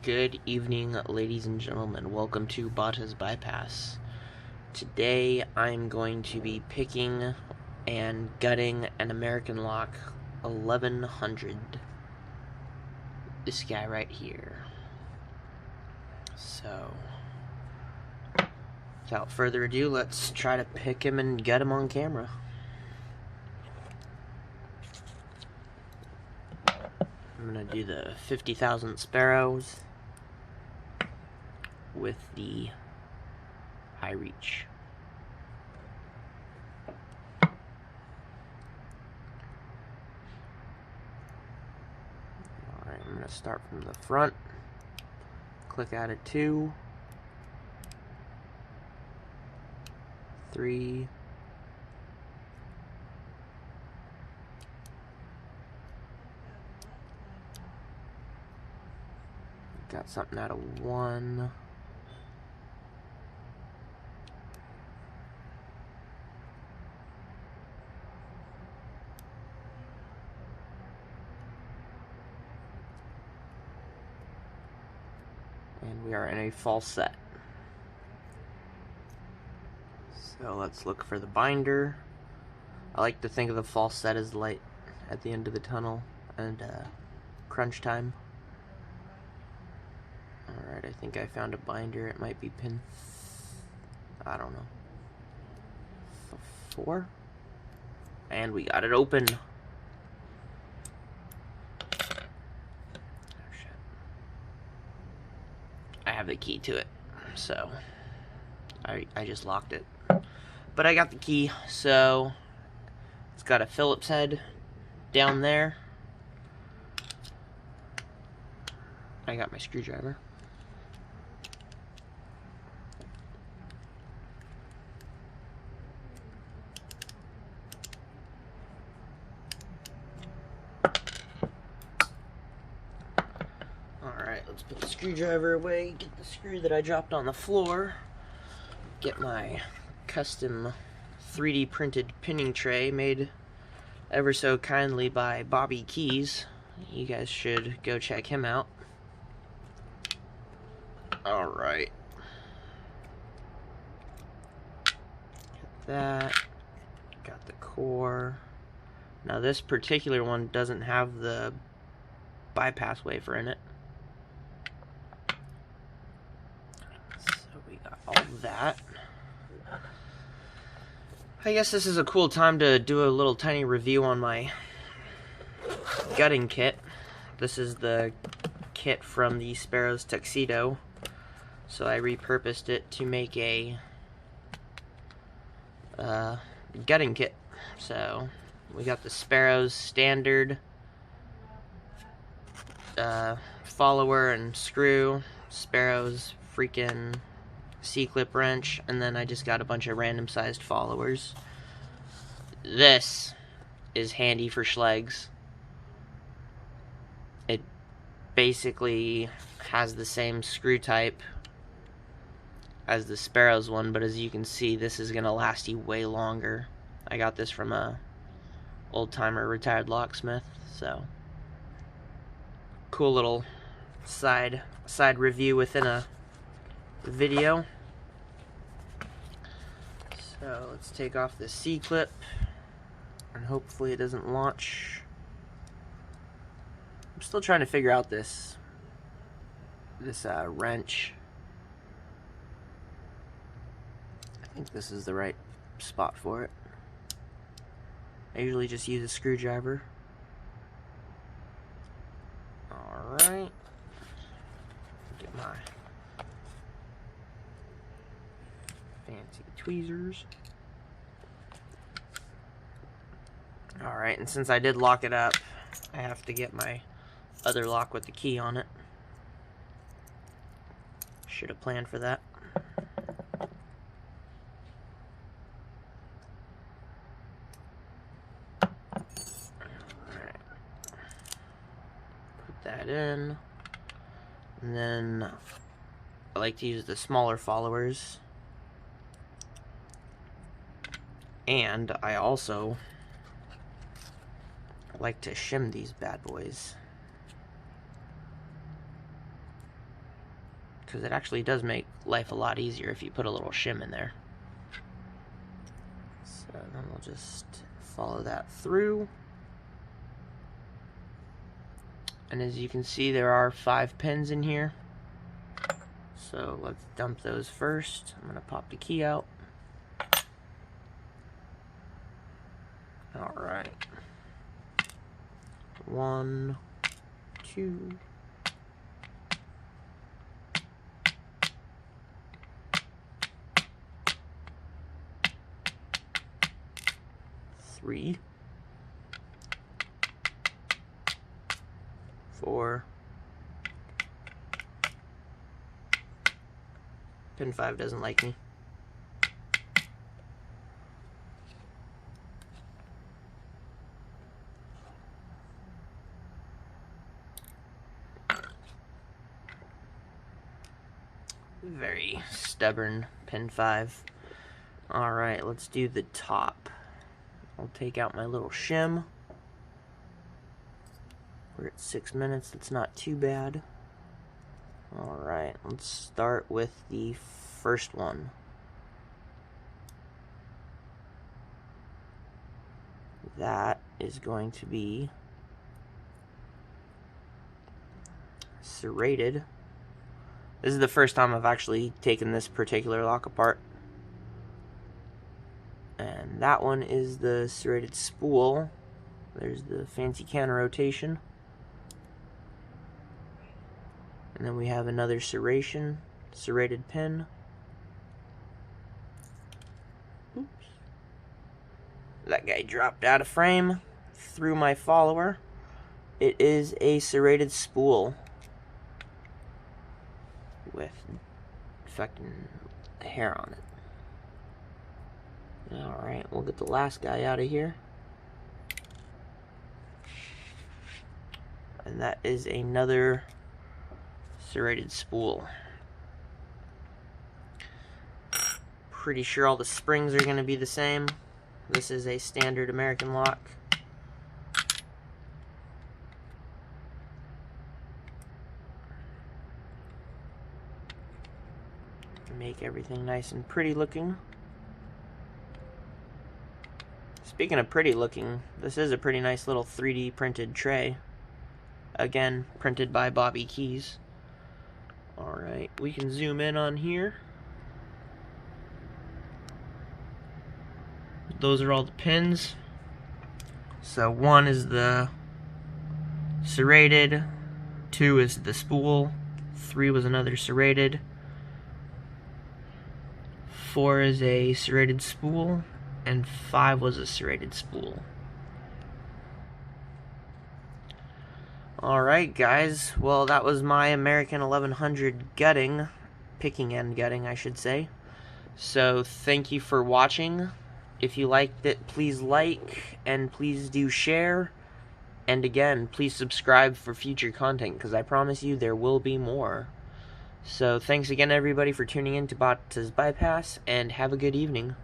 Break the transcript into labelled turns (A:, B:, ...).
A: Good evening, ladies and gentlemen. Welcome to Bata's Bypass. Today I'm going to be picking and gutting an American Lock 1100. This guy right here. So, without further ado, let's try to pick him and gut him on camera. I'm going to do the 50,000 Sparrows with the high reach. Alright, I'm going to start from the front. Click out at 2, 3, got something out of 1. And we are in a false set. So let's look for the binder. I like to think of the false set as light at the end of the tunnel and crunch time. Alright, I think I found a binder. It might be pin, I don't know, 4? And we got it open. I have the key to it, so I just locked it. But I got the key, so it's got a Phillips head down there. I got my screwdriver. Alright, let's put the screwdriver away, get the screw that I dropped on the floor, get my custom 3D printed pinning tray made ever so kindly by Bobby Keys. You guys should go check him out. Alright. Got that. Got the core. Now this particular one doesn't have the bypass wafer in it. So we got all that. I guess this is a cool time to do a little tiny review on my gutting kit. This is the kit from the Sparrows Tuxedo. So I repurposed it to make a gutting kit. So we got the Sparrows standard follower and screw, Sparrows freaking C-clip wrench, and then I just got a bunch of random sized followers. This is handy for Schlegs. It basically has the same screw type as the Sparrows one, but as you can see, this is gonna last you way longer. I got this from a old-timer retired locksmith, so cool little side review within a video. So let's take off the C-clip, and hopefully it doesn't launch. I'm still trying to figure out this wrench. I think this is the right spot for it. I usually just use a screwdriver. Alright. Get my fancy tweezers. Alright, and since I did lock it up, I have to get my other lock with the key on it. Should have planned for that. Alright. Put that in. And then I like to use the smaller followers. And I also like to shim these bad boys. because it actually does make life a lot easier if you put a little shim in there. So then we'll just follow that through. And as you can see, there are 5 pins in here. So let's dump those first. I'm going to pop the key out. Alright. 1, 2, 3, 4. Pin 5 doesn't like me. Very stubborn pin 5. Alright, let's do the top. I'll take out my little shim. We're at 6 minutes, that's not too bad. Alright, let's start with the first one. That is going to be serrated. This is the first time I've actually taken this particular lock apart. And that one is the serrated spool. There's the fancy can rotation. And then we have another serrated pin. Oops. That guy dropped out of frame through my follower. It is a serrated spool with fucking hair on it. Alright, we'll get the last guy out of here. And that is another serrated spool. Pretty sure all the springs are going to be the same. This is a standard American lock. Make everything nice and pretty looking. Speaking of pretty looking, this is a pretty nice little 3D printed tray. Again, printed by Bobby Keys. Alright, we can zoom in on here. Those are all the pins. So 1 is the serrated, 2 is the spool, 3 was another serrated, 4 is a serrated spool, and 5 was a serrated spool. Alright guys, well that was my American 1100 gutting, picking and gutting I should say. So thank you for watching. If you liked it, please like, and please do share. And again, please subscribe for future content, because I promise you there will be more. So thanks again everybody for tuning in to Bata's Bypass, and have a good evening.